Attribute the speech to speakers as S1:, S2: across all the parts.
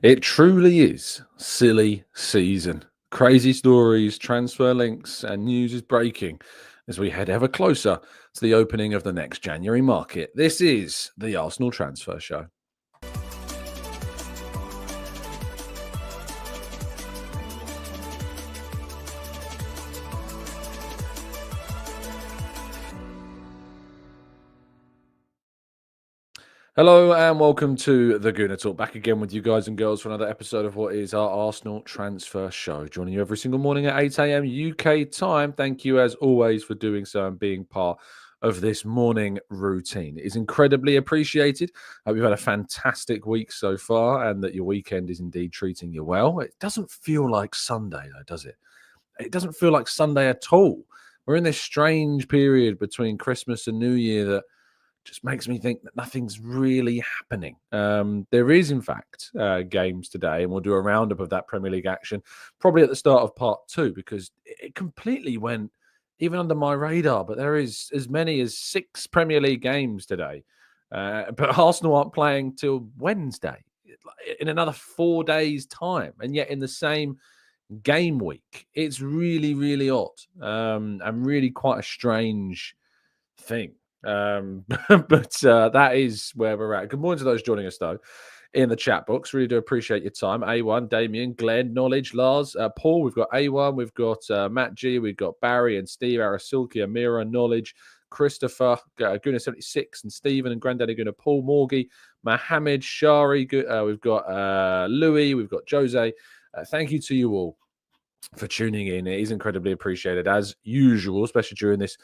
S1: It truly is silly season. Crazy stories, transfer links, and news is breaking as we head ever closer to the opening of the next January market. This is the Arsenal Transfer Show. Hello and welcome to the Gooner Talk. Back again with you guys and girls for another episode of what is our Arsenal Transfer Show. Joining you every single morning at 8 a.m. UK time. Thank you as always for doing so and being part of this morning routine. It is incredibly appreciated. I hope you've had a fantastic week so far and that your weekend is indeed treating you well. It doesn't feel like Sunday though, does it? It doesn't feel like Sunday at all. We're in this strange period between Christmas and New Year that just makes me think that nothing's really happening. There is, in fact, games today, and we'll do a roundup of that Premier League action probably at the start of part two because it completely went even under my radar. But there is as many as 6 Premier League games today. But Arsenal aren't playing till Wednesday in another 4 days' time, and yet in the same game week. It's really, really odd and really quite a strange thing. But that is where we're at. Good morning to those joining us, though, in the chat box. Really do appreciate your time. A1, Damien, Glenn, Knowledge, Lars, Paul. We've got A1, we've got Matt G, we've got Barry and Steve, Arasilki, Amira, Knowledge, Christopher, Guna76, and Stephen, and Granddaddy Guna, Paul, Morgie, Mohammed, Shari. We've got Louis, we've got Jose. Thank you to you all for tuning in. It is incredibly appreciated, as usual, especially during this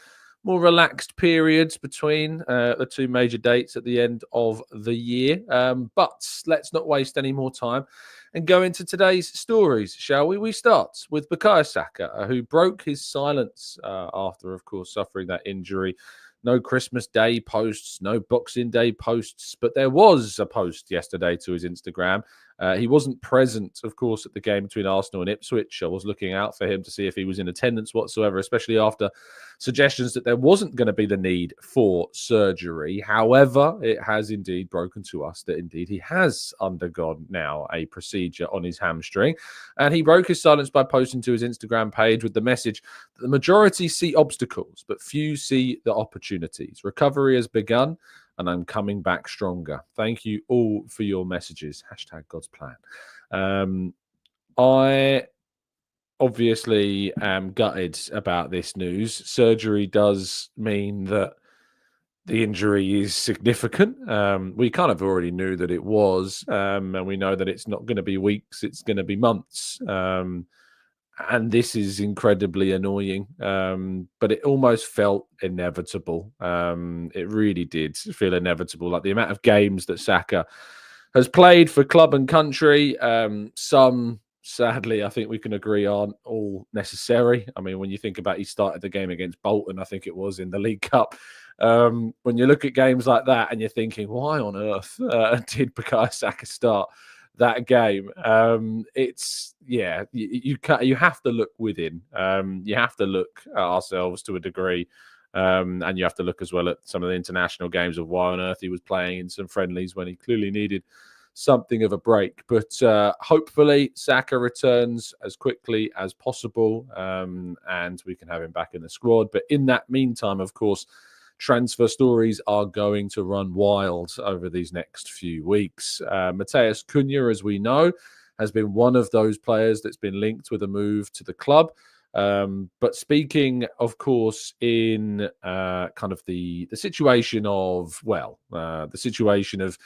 S1: more relaxed periods between the 2 major dates at the end of the year. But let's not waste any more time and go into today's stories, shall we? We start with Bukayo Saka, who broke his silence after, of course, suffering that injury. No Christmas Day posts, no Boxing Day posts, but there was a post yesterday to his Instagram. He wasn't present, of course, at the game between Arsenal and Ipswich. I was looking out for him to see if he was in attendance whatsoever, especially after suggestions that there wasn't going to be the need for surgery. However, it has indeed broken to us that indeed he has undergone now a procedure on his hamstring. And he broke his silence by posting to his Instagram page with the message that the majority see obstacles, but few see the opportunities. Recovery has begun, and I'm coming back stronger. Thank you all for your messages. Hashtag God's plan. I obviously am gutted about this news. Surgery does mean that the injury is significant. We kind of already knew that it was, and we know that it's not going to be weeks, it's going to be months. And this is incredibly annoying, but it almost felt inevitable. It really did feel inevitable. Like the amount of games that Saka has played for club and country, some, sadly, I think we can agree aren't all necessary. I mean, when you think about he started the game against Bolton, I think it was in the League Cup. When you look at games like that and you're thinking, why on earth did Bukayo Saka start that game? You have to look within. You have to look at ourselves to a degree, and you have to look as well at some of the international games of why on earth he was playing in some friendlies when he clearly needed something of a break. But hopefully Saka returns as quickly as possible, and we can have him back in the squad. But in that meantime, of course, transfer stories are going to run wild over these next few weeks. Matheus Cunha, as we know, has been one of those players that's been linked with a move to the club. But speaking, of course, in kind of the situation of, the situation of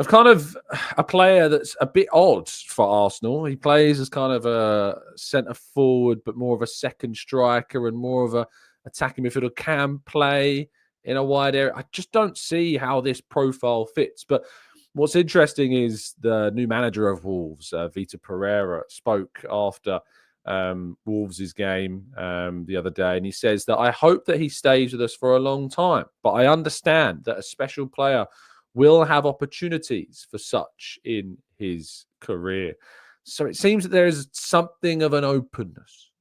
S1: kind of a player that's a bit odd for Arsenal. He plays as kind of a centre forward, but more of a second striker and more of a attacking midfielder, can play in a wide area. I just don't see how this profile fits. But what's interesting is the new manager of Wolves, Vitor Pereira, spoke after Wolves' game the other day, and he says that I hope that he stays with us for a long time, but I understand that a special player will have opportunities for such in his career. So it seems that there is something of an openness,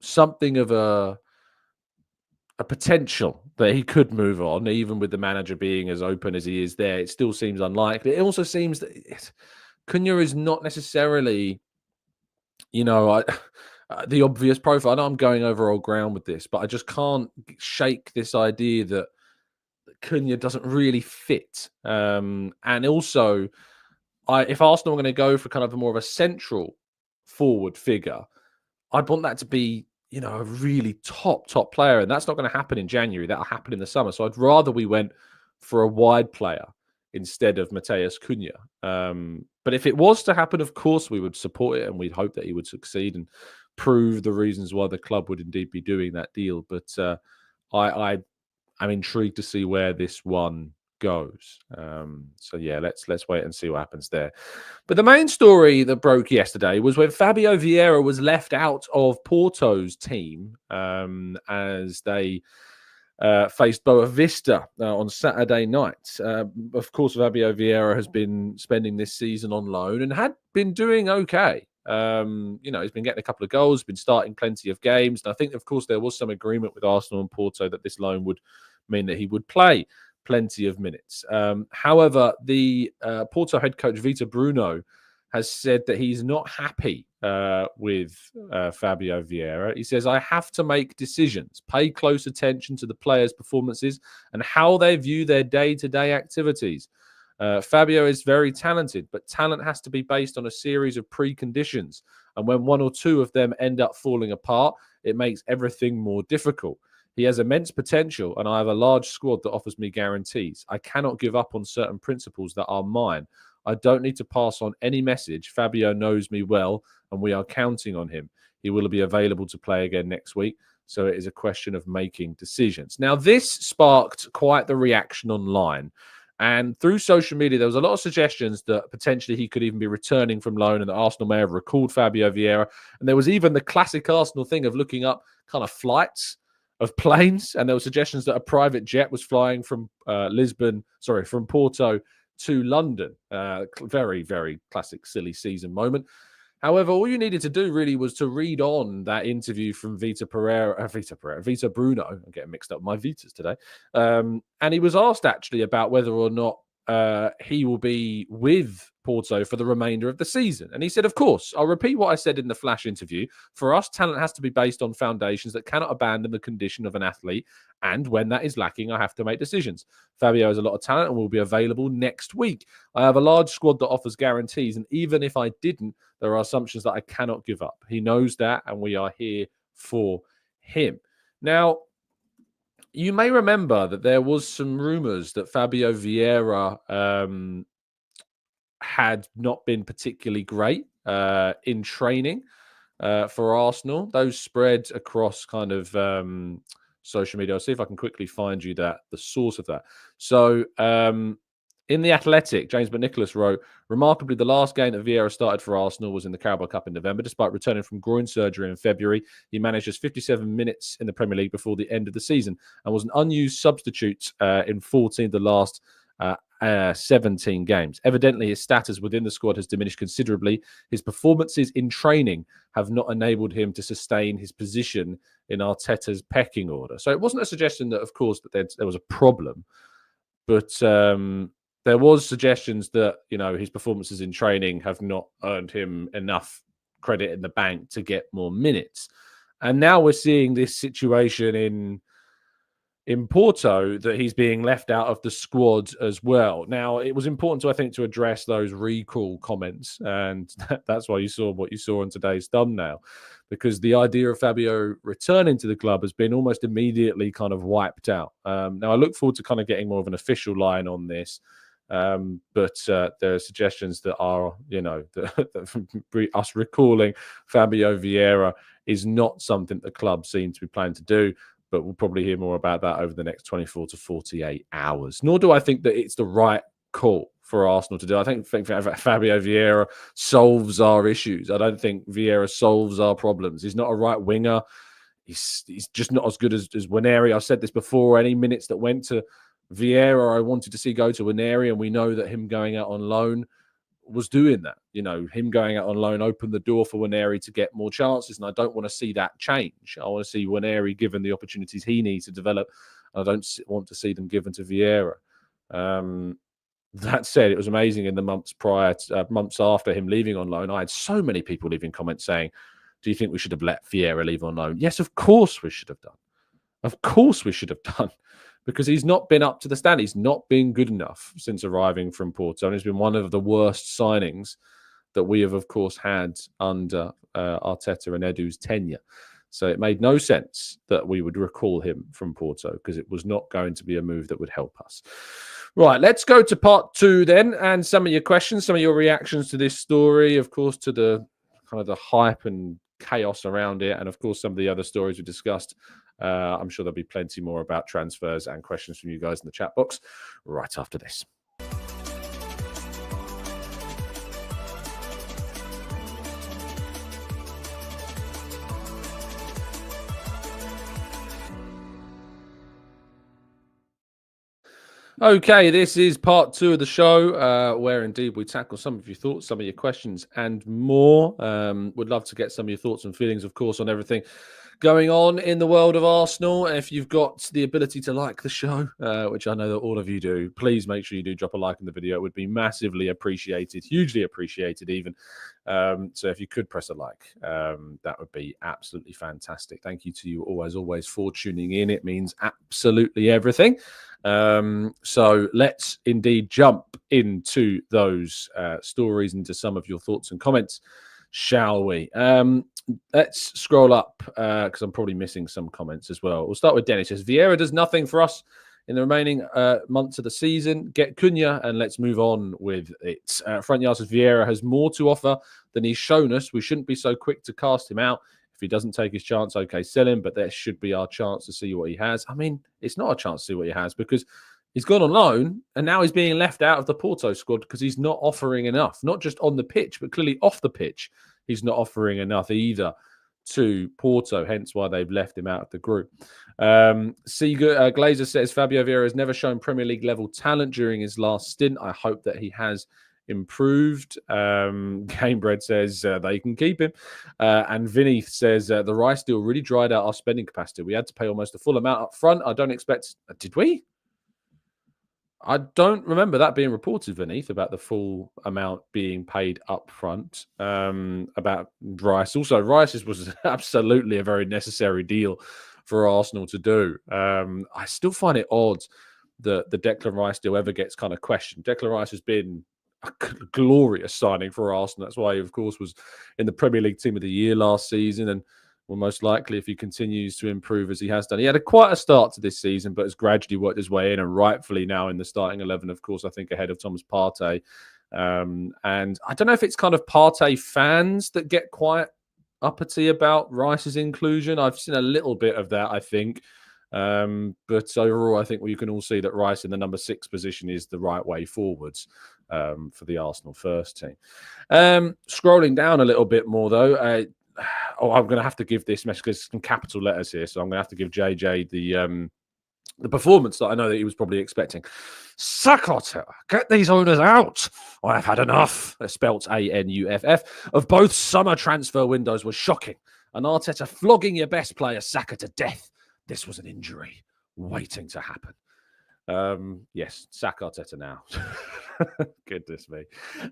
S1: something of a potential that he could move on, even with the manager being as open as he is there. It still seems unlikely. It also seems that Cunha is not necessarily, you know, the obvious profile. I know I'm going over old ground with this, but I just can't shake this idea that Cunha doesn't really fit. And also, if Arsenal are going to go for kind of a more of a central forward figure, I'd want that to be, you know, a really top player, and that's not going to happen in January. That'll happen in the summer. So I'd rather we went for a wide player instead of Matheus Cunha. But if it was to happen, of course we would support it, and we'd hope that he would succeed and prove the reasons why the club would indeed be doing that deal. But I'm intrigued to see where this one goes. So yeah, let's wait and see what happens there. But the main story that broke yesterday was when Fabio Vieira was left out of Porto's team as they faced Boa Vista on Saturday night. Of course, Fabio Vieira has been spending this season on loan and had been doing okay. You know, he's been getting a couple of goals, been starting plenty of games. And I think, of course, there was some agreement with Arsenal and Porto that this loan would mean that he would play plenty of minutes. However, the Porto head coach Vitor Bruno has said that he's not happy with Fabio Vieira. He says, I have to make decisions, pay close attention to the players' performances and how they view their day-to-day activities. Fabio is very talented, but talent has to be based on a series of preconditions. And when one or two of them end up falling apart, it makes everything more difficult. He has immense potential, and I have a large squad that offers me guarantees. I cannot give up on certain principles that are mine. I don't need to pass on any message. Fabio knows me well, and we are counting on him. He will be available to play again next week, so it is a question of making decisions. Now, this sparked quite the reaction online. And through social media, there was a lot of suggestions that potentially he could even be returning from loan and that Arsenal may have recalled Fabio Vieira. And there was even the classic Arsenal thing of looking up kind of flights of planes. And there were suggestions that a private jet was flying from from Porto to London. Very, very classic silly season moment. However, all you needed to do really was to read on that interview from Vitor Bruno. I'm getting mixed up with my Vitas today. And he was asked actually about whether or not he will be with Porto for the remainder of the season. And he said, of course, I'll repeat what I said in the Flash interview. For us, talent has to be based on foundations that cannot abandon the condition of an athlete. And when that is lacking, I have to make decisions. Fabio has a lot of talent and will be available next week. I have a large squad that offers guarantees. And even if I didn't, there are assumptions that I cannot give up. He knows that, and we are here for him. Now, you may remember that there was some rumours that Fabio Vieira had not been particularly great in training for Arsenal. Those spread across kind of social media. I'll see if I can quickly find you the source of that. So in The Athletic, James McNicholas wrote, remarkably, the last game that Vieira started for Arsenal was in the Carabao Cup in November. Despite returning from groin surgery in February, he managed just 57 minutes in the Premier League before the end of the season and was an unused substitute in 14 of the last 17 games. Evidently, his status within the squad has diminished considerably. His performances in training have not enabled him to sustain his position in Arteta's pecking order. So it wasn't a suggestion that, of course, that there was a problem, but there was suggestions that, you know, his performances in training have not earned him enough credit in the bank to get more minutes. And now we're seeing this situation in Porto that he's being left out of the squad as well. Now, it was important to, I think, to address those recall comments, and that's why you saw what you saw on today's thumbnail, because the idea of Fabio returning to the club has been almost immediately kind of wiped out. Now, I look forward to kind of getting more of an official line on this, but there are suggestions that are, you know, that us recalling Fabio Vieira is not something the club seem to be planning to do. But we'll probably hear more about that over the next 24 to 48 hours. Nor do I think that it's the right call for Arsenal to do. I think Fabio Vieira solves our issues. I don't think Vieira solves our problems. He's not a right winger. He's just not as good as Waneri. I've said this before. Any minutes that went to Vieira, I wanted to see go to Waneri, and we know that him going out on loan was doing that. You know, him going out on loan opened the door for Waneri to get more chances, and I don't want to see that change. I want to see Waneri given the opportunities he needs to develop. I don't want to see them given to Vieira. That said, it was amazing in the months months after him leaving on loan. I had so many people leaving comments saying, do you think we should have let Vieira leave on loan? Yes, of course we should have done. Of course we should have done, because he's not been up to the stand. He's not been good enough since arriving from Porto, and it's been one of the worst signings that we have, of course, had under Arteta and Edu's tenure. So it made no sense that we would recall him from Porto, because it was not going to be a move that would help us. Right, let's go to part 2 then, and some of your questions, some of your reactions to this story, of course, to the kind of the hype and chaos around it, and of course some of the other stories we discussed. I'm sure there'll be plenty more about transfers and questions from you guys in the chat box right after this. Okay, this is part 2 of the show, where indeed we tackle some of your thoughts, some of your questions, and more. Would love to get some of your thoughts and feelings, of course, on everything going on in the world of Arsenal. If you've got the ability to like the show, which I know that all of you do, please make sure you do drop a like on the video. It would be massively appreciated, hugely appreciated even. So if you could press a like, that would be absolutely fantastic. Thank you to you always for tuning in. It means absolutely everything. So let's indeed jump into those stories, into some of your thoughts and comments, shall we? Let's scroll up because I'm probably missing some comments as well. We'll start with Dennis. Says Vieira does nothing for us in the remaining months of the season. Get Cunha and let's move on with it. Front Yard says Vieira has more to offer than he's shown us. We shouldn't be so quick to cast him out. If he doesn't take his chance, okay, sell him, but there should be our chance to see what he has. I mean, it's not a chance to see what he has because he's gone on loan and now he's being left out of the Porto squad because he's not offering enough, not just on the pitch, but clearly off the pitch. He's not offering enough either to Porto, hence why they've left him out of the group. Glazer says Fabio Vieira has never shown Premier League level talent during his last stint. I hope that he has improved. Gamebred says they can keep him. And Vinny says the Rice deal really dried out our spending capacity. We had to pay almost a full amount up front. I don't expect... Did we? I don't remember that being reported, Vinith, about the full amount being paid up front, about Rice. Also, Rice was absolutely a very necessary deal for Arsenal to do. I still find it odd that the Declan Rice deal ever gets kind of questioned. Declan Rice has been a glorious signing for Arsenal. That's why he, of course, was in the Premier League Team of the Year last season, and well, most likely, if he continues to improve as he has done. He had quite a start to this season, but has gradually worked his way in, and rightfully now in the starting 11, of course, I think ahead of Thomas Partey. And I don't know if it's kind of Partey fans that get quite uppity about Rice's inclusion. I've seen a little bit of that, I think. But overall, I think we can all see that Rice in the number 6 position is the right way forwards for the Arsenal first team. Scrolling down a little bit more, though, I'm going to have to give this message because some capital letters here, so I'm going to have to give JJ the performance that I know that he was probably expecting. Saka, get these owners out. I've had enough. They're spelt ANUFF. Of both summer transfer windows was shocking. And Arteta flogging your best player, Saka, to death. This was an injury waiting to happen. Yes, sack Arteta now. Goodness me.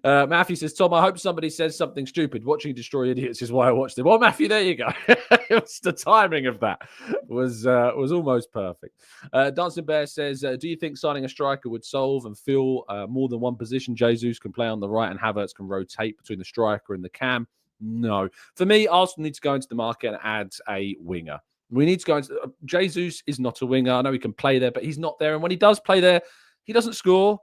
S1: Matthew says, Tom, I hope somebody says something stupid. Watching Destroy Idiots is why I watched it. Well, Matthew, there you go. It was the timing of that was almost perfect. Dancing Bear says, do you think signing a striker would solve and fill more than one position? Jesus can play on the right and Havertz can rotate between the striker and the cam. No. For me, Arsenal need to go into the market and add a winger. We need to go into... Jesus is not a winger. I know he can play there, but he's not there. And when he does play there, he doesn't score.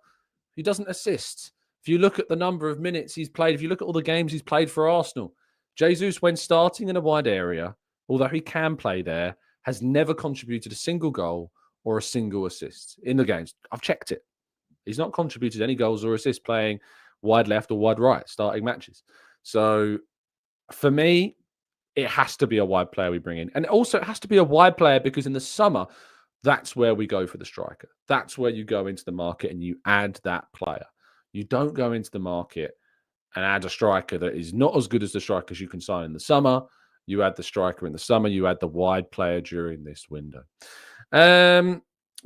S1: He doesn't assist. If you look at the number of minutes he's played, if you look at all the games he's played for Arsenal, Jesus, when starting in a wide area, although he can play there, has never contributed a single goal or a single assist in the games. I've checked it. He's not contributed any goals or assists playing wide left or wide right, starting matches. So for me, it has to be a wide player we bring in. And also it has to be a wide player because in the summer, that's where we go for the striker. That's where you go into the market and you add that player. You don't go into the market and add a striker that is not as good as the strikers you can sign in the summer. You add the striker in the summer. You add the wide player during this window.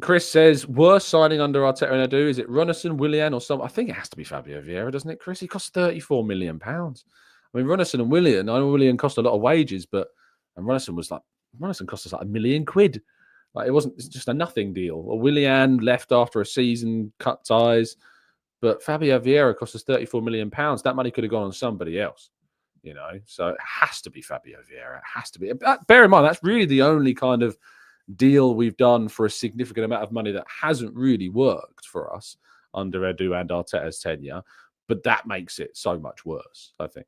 S1: Chris says, worst signing under Arteta and Edu, is it Runnison, Willian, or some? I think it has to be Fabio Vieira, doesn't it, Chris? He costs £34 million. I mean, Runnison and Willian, I know Willian cost a lot of wages, and Runnison cost us like £1 million. Like, it's just a nothing deal. Or Willian left after a season, cut ties, but Fabio Vieira cost us £34 million. That money could have gone on somebody else, so it has to be Fabio Vieira. It has to be. Bear in mind, that's really the only kind of deal we've done for a significant amount of money that hasn't really worked for us under Edu and Arteta's tenure, but that makes it so much worse, I think.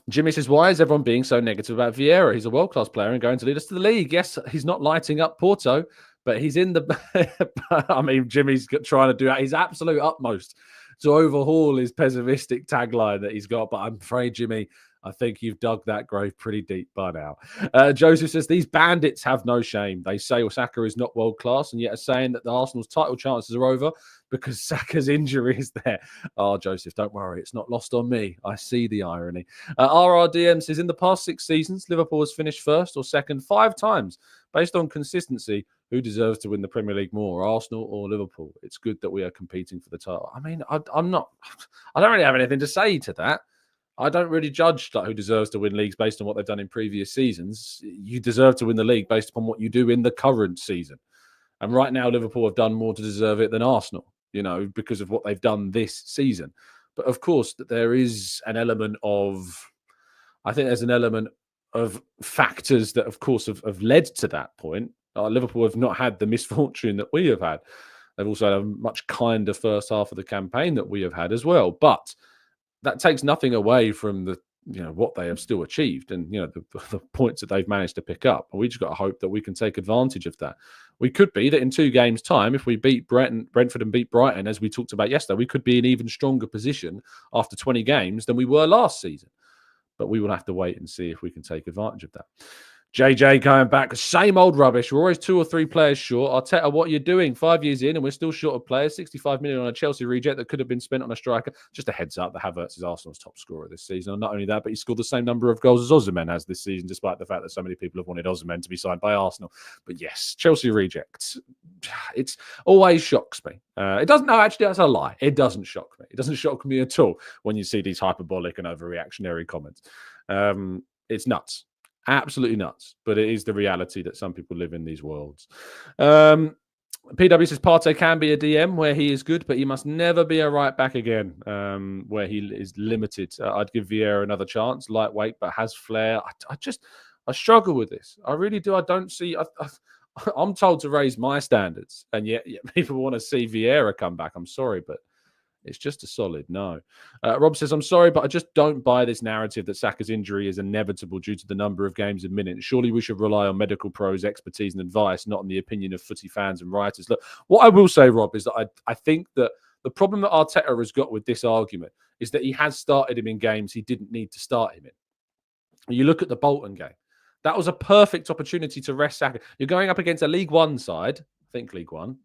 S1: Jimmy says, why is everyone being so negative about Vieira? He's a world-class player and going to lead us to the league. Yes, he's not lighting up Porto, but he's in the... I mean, Jimmy's trying to do his absolute utmost to overhaul his pessimistic tagline that he's got, but I'm afraid, Jimmy, I think you've dug that grave pretty deep by now. Joseph says, these bandits have no shame. They say Saka is not world-class and yet are saying that the Arsenal's title chances are over because Saka's injury is there. Oh, Joseph, don't worry. It's not lost on me. I see the irony. RRDM says, in the past 6 seasons, Liverpool has finished first or second 5 times. Based on consistency, who deserves to win the Premier League more, Arsenal or Liverpool? It's good that we are competing for the title. I mean, I don't really have anything to say to that. I don't really judge who deserves to win leagues based on what they've done in previous seasons. You deserve to win the league based upon what you do in the current season. And right now, Liverpool have done more to deserve it than Arsenal, because of what they've done this season. But of course, there is an element of, I think there's an element of factors that, of course, have led to that point. Liverpool have not had the misfortune that we have had. They've also had a much kinder first half of the campaign that we have had as well. But that takes nothing away from what they have still achieved and the points that they've managed to pick up. And we just got to hope that we can take advantage of that. We could be that in 2 games' time, if we beat Brentford and beat Brighton, as we talked about yesterday, we could be in even stronger position after 20 games than we were last season. But we will have to wait and see if we can take advantage of that. JJ going back, same old rubbish. We're always 2 or 3 players short. Arteta, what are you doing? 5 years in and we're still short of players. 65 million on a Chelsea reject that could have been spent on a striker. Just a heads up, the Havertz is Arsenal's top scorer this season. And not only that, but he scored the same number of goals as Osimhen has this season, despite the fact that so many people have wanted Osimhen to be signed by Arsenal. But yes, Chelsea rejects. It always shocks me. It doesn't. No, actually, that's a lie. It doesn't shock me. It doesn't shock me at all when you see these hyperbolic and overreactionary comments. It's nuts. Absolutely nuts, but it is the reality that some people live in these worlds. PW says Partey can be a DM where he is good, but he must never be a right back again, where he is limited. I'd give Vieira another chance, lightweight, but has flair. I struggle with this. I really do. I don't see. I'm told to raise my standards, and yet people want to see Vieira come back. I'm sorry, but it's just a solid no. Rob says, I'm sorry, but I just don't buy this narrative that Saka's injury is inevitable due to the number of games and minutes. Surely we should rely on medical pros' expertise and advice, not on the opinion of footy fans and writers. Look, what I will say, Rob, is that I think that the problem that Arteta has got with this argument is that he has started him in games he didn't need to start him in. You look at the Bolton game. That was a perfect opportunity to rest Saka. You're going up against a League One side. I think League One.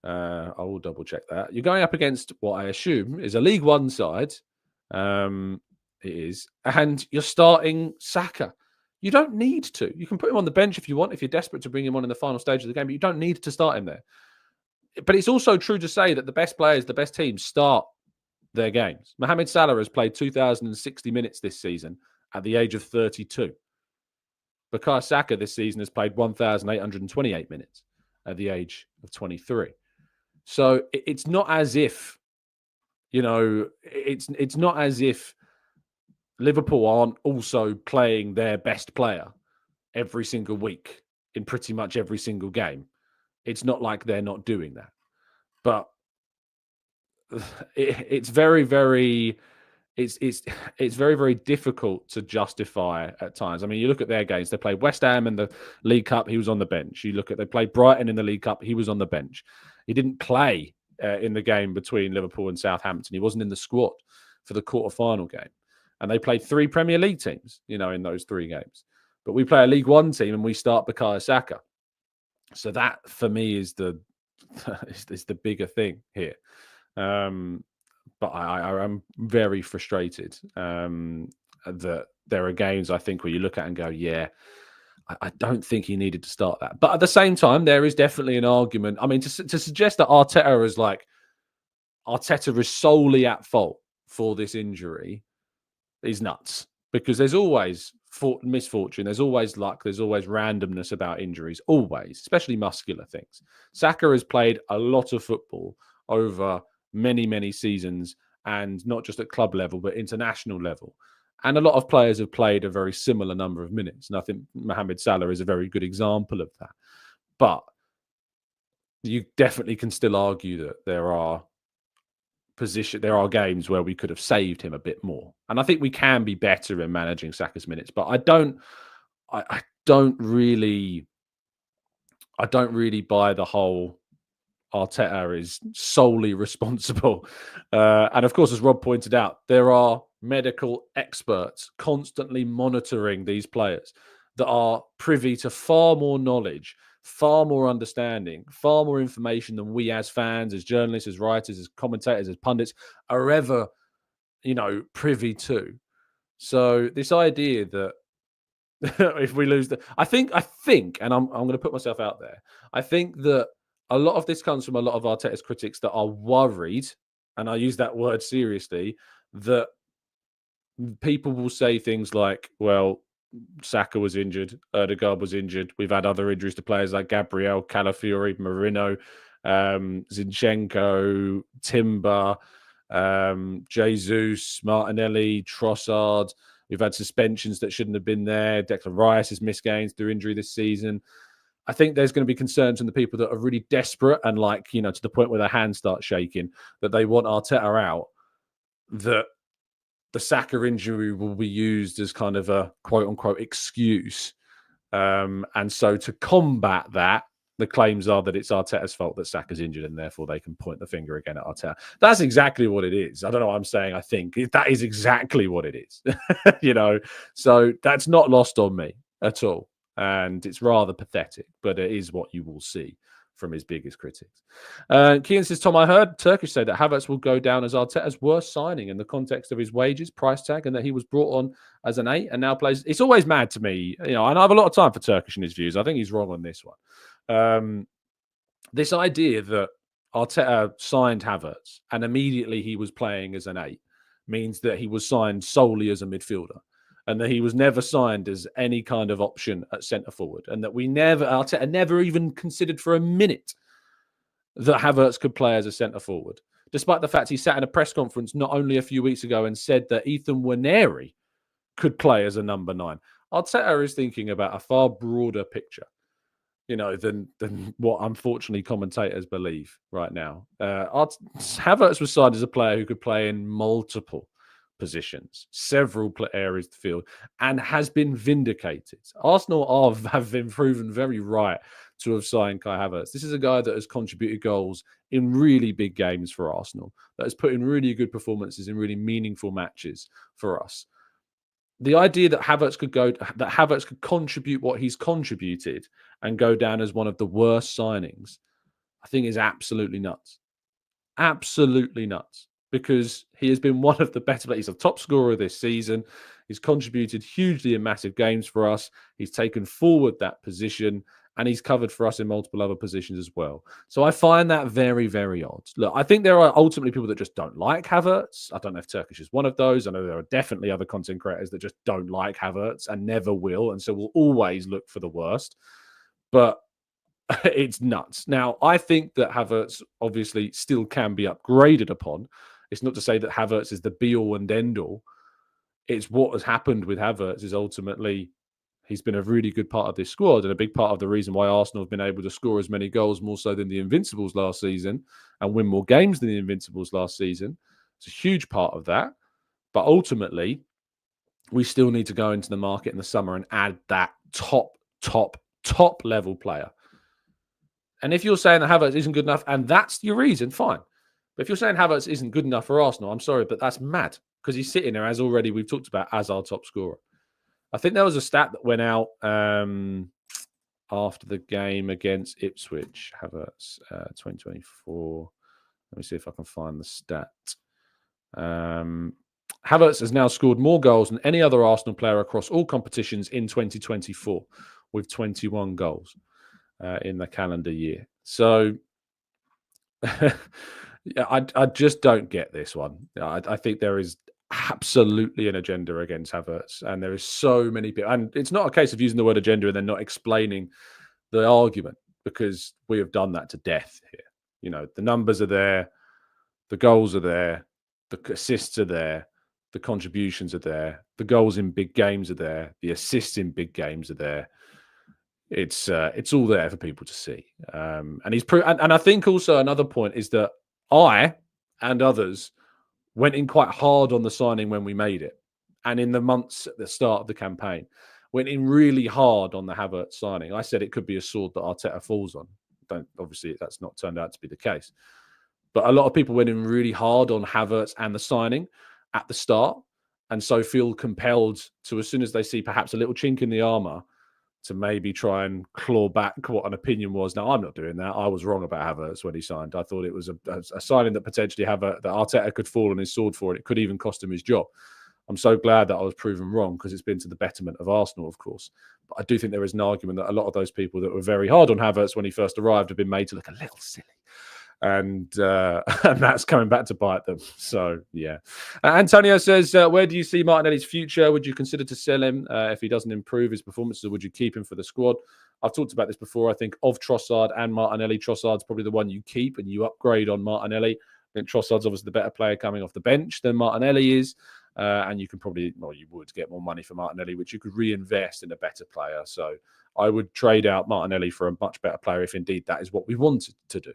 S1: I will double check that. You're going up against what I assume is a League One side. It is. And you're starting Saka. You don't need to. You can put him on the bench if you want, if you're desperate to bring him on in the final stage of the game, but you don't need to start him there. But it's also true to say that the best players, the best teams start their games. Mohamed Salah has played 2,060 minutes this season at the age of 32. Bukayo Saka this season has played 1,828 minutes at the age of 23. So it's not as if, it's not as if Liverpool aren't also playing their best player every single week in pretty much every single game. It's not like they're not doing that. But it's very, very... It's very, very difficult to justify at times. I mean, you look at their games. They played West Ham in the League Cup. He was on the bench. They played Brighton in the League Cup. He was on the bench. He didn't play in the game between Liverpool and Southampton. He wasn't in the squad for the quarter-final game. And they played 3 Premier League teams, in those 3 games. But we play a League One team and we start Bukayo Saka. So that, for me, is the bigger thing here. But I am very frustrated that there are games, I think, where you look at and go, yeah, I don't think he needed to start that. But at the same time, there is definitely an argument. I mean, to suggest that Arteta is solely at fault for this injury is nuts, because there's always misfortune, there's always luck, there's always randomness about injuries, always, especially muscular things. Saka has played a lot of football over many, many seasons, and not just at club level, but international level. And a lot of players have played a very similar number of minutes. And I think Mohamed Salah is a very good example of that. But you definitely can still argue that there are games where we could have saved him a bit more. And I think we can be better in managing Saka's minutes. But I don't really buy the whole Arteta is solely responsible. And of course, as Rob pointed out, there are medical experts constantly monitoring these players that are privy to far more knowledge, far more understanding, far more information than we as fans, as journalists, as writers, as commentators, as pundits are ever, privy to. So this idea that if we lose I think, and I'm going to put myself out there, I think that a lot of this comes from a lot of Arteta's critics that are worried, and I use that word seriously, that people will say things like, well, Saka was injured, Odegaard was injured, we've had other injuries to players like Gabriel, Calafiori, Marino, Zinchenko, Timber, Jesus, Martinelli, Trossard. We've had suspensions that shouldn't have been there. Declan Rice has missed games through injury this season. I think there's going to be concerns from the people that are really desperate and to the point where their hands start shaking, that they want Arteta out, that the Saka injury will be used as kind of a quote-unquote excuse. And so to combat that, the claims are that it's Arteta's fault that Saka's injured, and therefore they can point the finger again at Arteta. That's exactly what it is. I don't know what I'm saying. I think that is exactly what it is. So that's not lost on me at all. And it's rather pathetic, but it is what you will see from his biggest critics. Kean says, Tom, I heard Turkish say that Havertz will go down as Arteta's worst signing in the context of his wages, price tag, and that he was brought on as an 8 and now plays. It's always mad to me, and I have a lot of time for Turkish in his views. I think he's wrong on this one. This idea that Arteta signed Havertz and immediately he was playing as an 8 means that he was signed solely as a midfielder, and that he was never signed as any kind of option at centre forward, and that Arteta never even considered for a minute that Havertz could play as a centre forward, despite the fact he sat in a press conference not only a few weeks ago and said that Ethan Nwaneri could play as a number 9. Arteta is thinking about a far broader picture, than what unfortunately commentators believe right now. Havertz was signed as a player who could play in multiple positions, several areas of the field, and has been vindicated. Arsenal have been proven very right to have signed Kai Havertz. This is a guy that has contributed goals in really big games for Arsenal, that has put in really good performances in really meaningful matches for us. The idea that Havertz could contribute what he's contributed and go down as one of the worst signings, I think is absolutely nuts. Absolutely nuts. Because he has been one of the better players. He's a top scorer this season. He's contributed hugely in massive games for us. He's taken forward that position, and he's covered for us in multiple other positions as well. So I find that very, very odd. Look, I think there are ultimately people that just don't like Havertz. I don't know if Turkish is one of those. I know there are definitely other content creators that just don't like Havertz and never will, and so will always look for the worst. But it's nuts. Now, I think that Havertz obviously still can be upgraded upon. It's not to say that Havertz is the be-all and end-all. It's what has happened with Havertz is ultimately he's been a really good part of this squad, and a big part of the reason why Arsenal have been able to score as many goals more so than the Invincibles last season and win more games than the Invincibles last season. It's a huge part of that. But ultimately, we still need to go into the market in the summer and add that top level player. And if you're saying that Havertz isn't good enough, and that's your reason, fine. But if you're saying Havertz isn't good enough for Arsenal, I'm sorry, but that's mad, because he's sitting there, as already we've talked about, as our top scorer. I think there was a stat that went out after the game against Ipswich, Havertz, 2024. Let me see if I can find the stat. Havertz has now scored more goals than any other Arsenal player across all competitions in 2024, with 21 goals in the calendar year. So yeah, I just don't get this one. I think there is absolutely an agenda against Havertz, and there is so many people. And it's not a case of using the word agenda and then not explaining the argument, because we have done that to death here. You know, the numbers are there, the goals are there, the assists are there, the contributions are there, the goals in big games are there, the assists in big games are there. It's all there for people to see, and he's and I think also another point is that I and others went in quite hard on the signing when we made it, and in the months at the start of the campaign, went in really hard on the Havertz signing. I said it could be a sword that Arteta falls on. Obviously that's not turned out to be the case, but a lot of people went in really hard on Havertz and the signing at the start, and so feel compelled to, as soon as they see perhaps a little chink in the armor, to maybe try and claw back what an opinion was. Now, I'm not doing that. I was wrong about Havertz when he signed. I thought it was a signing that potentially that Arteta could fall on his sword for, and it could even cost him his job. I'm so glad that I was proven wrong, because it's been to the betterment of Arsenal, of course. But I do think there is an argument that a lot of those people that were very hard on Havertz when he first arrived have been made to look a little silly. And that's coming back to bite them. So, yeah. Antonio says, where do you see Martinelli's future? Would you consider to sell him if he doesn't improve his performances, or would you keep him for the squad? I've talked about this before. I think of Trossard and Martinelli, Trossard's probably the one you keep and you upgrade on Martinelli. I think Trossard's obviously the better player coming off the bench than Martinelli is. And you can probably, you would get more money for Martinelli, which you could reinvest in a better player. So I would trade out Martinelli for a much better player if indeed that is what we wanted to do.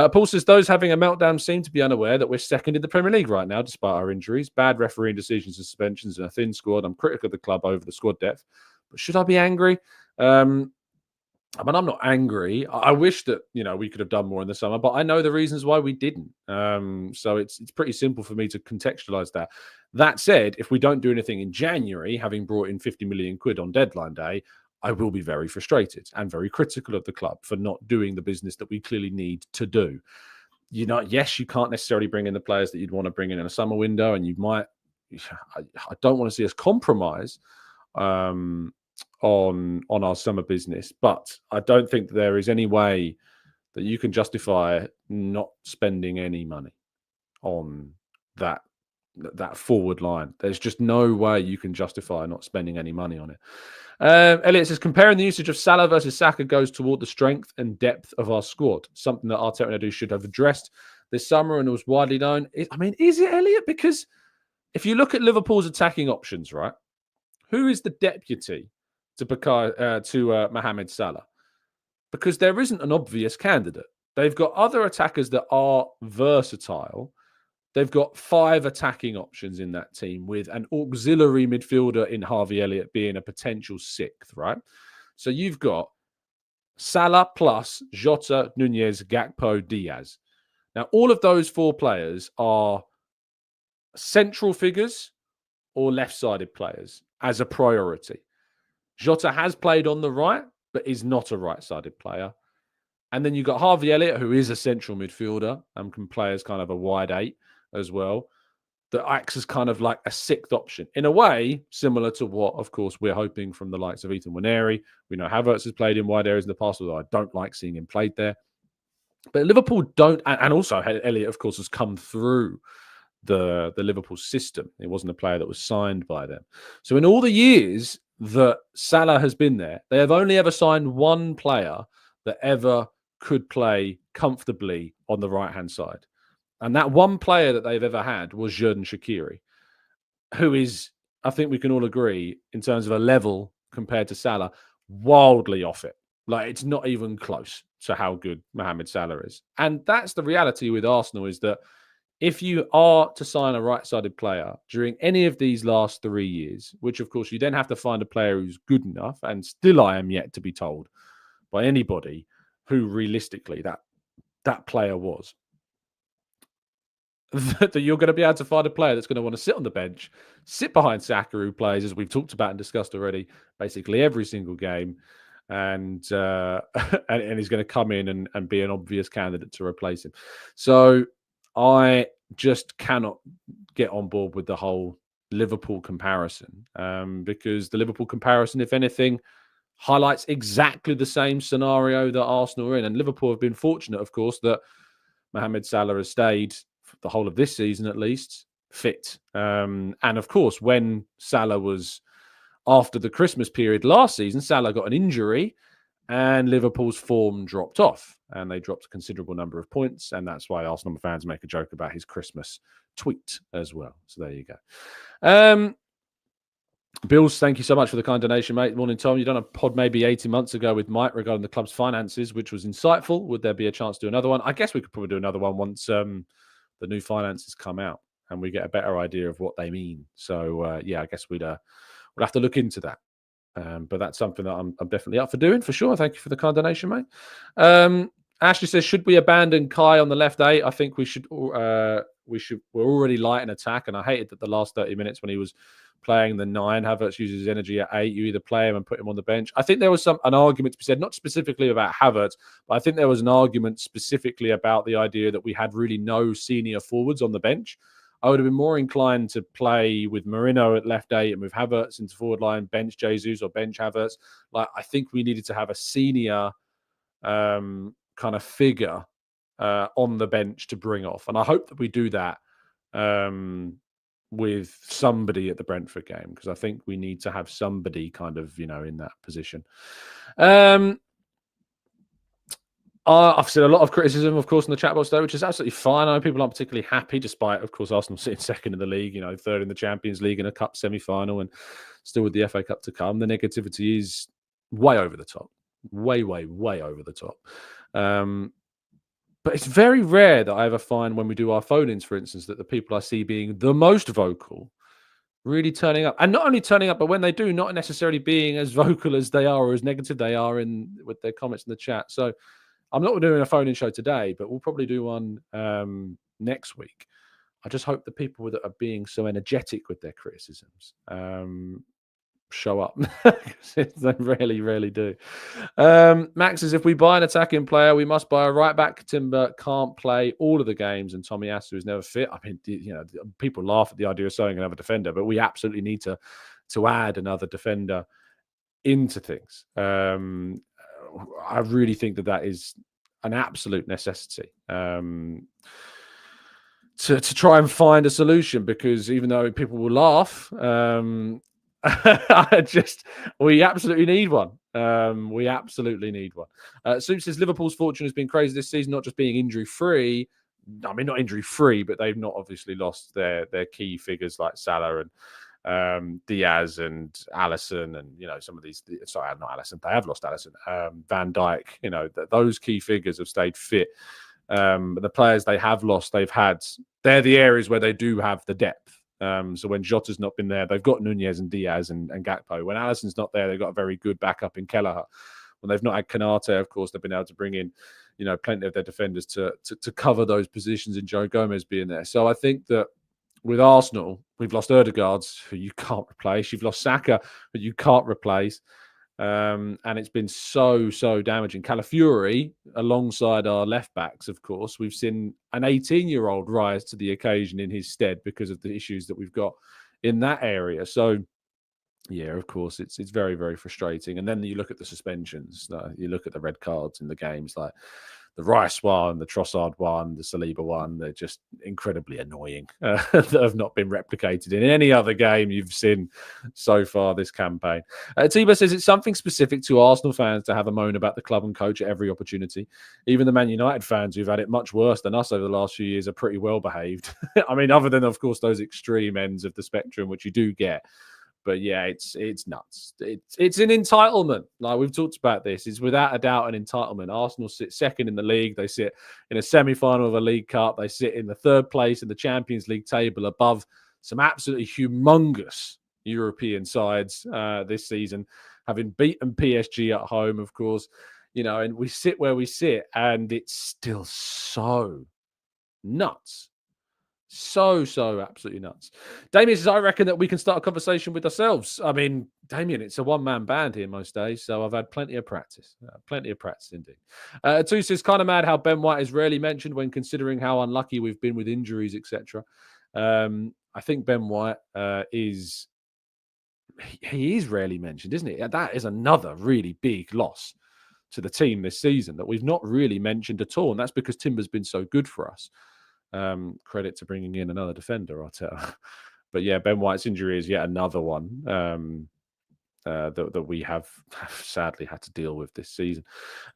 S1: Paul says, those having a meltdown seem to be unaware that we're second in the Premier League right now, despite our injuries, bad refereeing decisions and suspensions, and a thin squad. I'm critical of the club over the squad depth. But should I be angry? I mean, I'm not angry. I wish that, we could have done more in the summer, but I know the reasons why we didn't. So it's pretty simple for me to contextualize that. That said, if we don't do anything in January, having brought in 50 million quid on deadline day, I will be very frustrated and very critical of the club for not doing the business that we clearly need to do. Yes, you can't necessarily bring in the players that you'd want to bring in a summer window, and you might. I don't want to see us compromise on our summer business, but I don't think that there is any way that you can justify not spending any money on that forward line. There's just no way you can justify not spending any money on it. Elliot says, comparing the usage of Salah versus Saka goes toward the strength and depth of our squad, something that Arteta and Edu should have addressed this summer and was widely known. Is it, Elliot? Because if you look at Liverpool's attacking options, right, who is the deputy to Mohamed Salah? Because there isn't an obvious candidate. They've got other attackers that are versatile. They've got 5 attacking options in that team, with an auxiliary midfielder in Harvey Elliott being a potential 6th, right? So you've got Salah plus Jota, Nunez, Gakpo, Diaz. Now, all of those 4 players are central figures or left-sided players as a priority. Jota has played on the right, but is not a right-sided player. And then you've got Harvey Elliott, who is a central midfielder and can play as kind of a wide 8 as well, that acts as kind of like a 6th option. In a way, similar to what, of course, we're hoping from the likes of Ethan Nwaneri. We know Havertz has played in wide areas in the past, although I don't like seeing him played there. But Liverpool don't, and also Elliott, of course, has come through the Liverpool system. It wasn't a player that was signed by them. So in all the years that Salah has been there, they have only ever signed one player that ever could play comfortably on the right-hand side. And that one player that they've ever had was Xherdan Shaqiri, who is, I think we can all agree, in terms of a level compared to Salah, wildly off it. Like, it's not even close to how good Mohamed Salah is. And that's the reality with Arsenal, is that if you are to sign a right-sided player during any of these last 3 years, which, of course, you then have to find a player who's good enough, and still I am yet to be told by anybody who realistically that player was, that you're going to be able to find a player that's going to want to sit on the bench, sit behind Saka, who plays, as we've talked about and discussed already, basically every single game, and he's going to come in and be an obvious candidate to replace him. So I just cannot get on board with the whole Liverpool comparison, because the Liverpool comparison, if anything, highlights exactly the same scenario that Arsenal are in. And Liverpool have been fortunate, of course, that Mohamed Salah has stayed for the whole of this season, at least, fit. And of course, when Salah was after the Christmas period last season, Salah got an injury and Liverpool's form dropped off and they dropped a considerable number of points. And that's why Arsenal fans make a joke about his Christmas tweet as well. So there you go. Bills, thank you so much for the kind donation, mate. Morning, Tom. You done a pod maybe 18 months ago with Mike regarding the club's finances, which was insightful. Would there be a chance to do another one? I guess we could probably do another one once the new finances come out and we get a better idea of what they mean. So, yeah, I guess we'll have to look into that. But that's something that I'm definitely up for doing, for sure. Thank you for the kind donation, mate. Ashley says, should we abandon Kai on the left 8? I think we should. We're already light in attack, and I hated that the last 30 minutes when he was playing the 9, Havertz uses his energy at 8. You either play him and put him on the bench. I think there was an argument to be said, not specifically about Havertz, but I think there was an argument specifically about the idea that we had really no senior forwards on the bench. I would have been more inclined to play with Merino at left 8 and move Havertz into forward line, bench Jesus or bench Havertz. Like, I think we needed to have a senior kind of figure on the bench to bring off. And I hope that we do that with somebody at the Brentford game, because I think we need to have somebody kind of, in that position. I've seen a lot of criticism, of course, in the chat box, though, which is absolutely fine. I know people aren't particularly happy, despite, of course, Arsenal sitting second in the league, third in the Champions League and a cup semi-final and still with the FA Cup to come. The negativity is way over the top. Way, way, way over the top. But it's very rare that I ever find when we do our phone-ins, for instance, that the people I see being the most vocal really turning up. And not only turning up, but when they do, not necessarily being as vocal as they are or as negative they are with their comments in the chat. So I'm not doing a phone-in show today, but we'll probably do one next week. I just hope the people that are being so energetic with their criticisms show up. They really, really do. Max says, if we buy an attacking player, we must buy a right back. Timber can't play all of the games, and Tommy Asu is never fit. I mean, people laugh at the idea of selling another defender, but we absolutely need to add another defender into things. I really think that is an absolute necessity to try and find a solution, because even though people will laugh, we absolutely need one. We absolutely need one. Soup says, Liverpool's fortune has been crazy this season, not just being injury-free. I mean, not injury-free, but they've not obviously lost their key figures like Salah and Diaz and Alisson, and some of these. Sorry, not Alisson. They have lost Alisson. Van Dijk. Those key figures have stayed fit. The players they have lost, they're the areas where they do have the depth. So when Jota's not been there, they've got Nunez and Diaz and Gakpo. When Alisson's not there, they've got a very good backup in Kelleher. When they've not had Kanate, of course, they've been able to bring in, plenty of their defenders to cover those positions, in Joe Gomez being there. So I think that with Arsenal, we've lost Ødegaard, who you can't replace. You've lost Saka, who you can't replace. And it's been so damaging. Calafiori, alongside our left backs, of course, we've seen an 18-year-old rise to the occasion in his stead because of the issues that we've got in that area. So, yeah, of course, it's very, very frustrating. And then you look at the suspensions, you look at the red cards in the games, like the Rice one, the Trossard one, the Saliba one. They're just incredibly annoying that have not been replicated in any other game you've seen so far this campaign. Tiba says, it's something specific to Arsenal fans to have a moan about the club and coach at every opportunity. Even the Man United fans who've had it much worse than us over the last few years are pretty well behaved. I mean, other than, of course, those extreme ends of the spectrum, which you do get. But yeah, it's nuts. It's an entitlement. Like we've talked about this, it's without a doubt an entitlement. Arsenal sit second in the league. They sit in a semi-final of a League Cup. They sit in the third place in the Champions League table, above some absolutely humongous European sides this season, having beaten PSG at home, of course. And we sit where we sit, and it's still so nuts. So absolutely nuts. Damien says, I reckon that we can start a conversation with ourselves. I mean, Damien, it's a one-man band here most days, so I've had plenty of practice. Plenty of practice indeed. Two says, kind of mad how Ben White is rarely mentioned when considering how unlucky we've been with injuries, etc. I think Ben White is he is rarely mentioned, isn't it? That is another really big loss to the team this season that we've not really mentioned at all, and that's because Timber's been so good for us. Credit to bringing in another defender, Arteta. But yeah, Ben White's injury is yet another one that we have sadly had to deal with this season.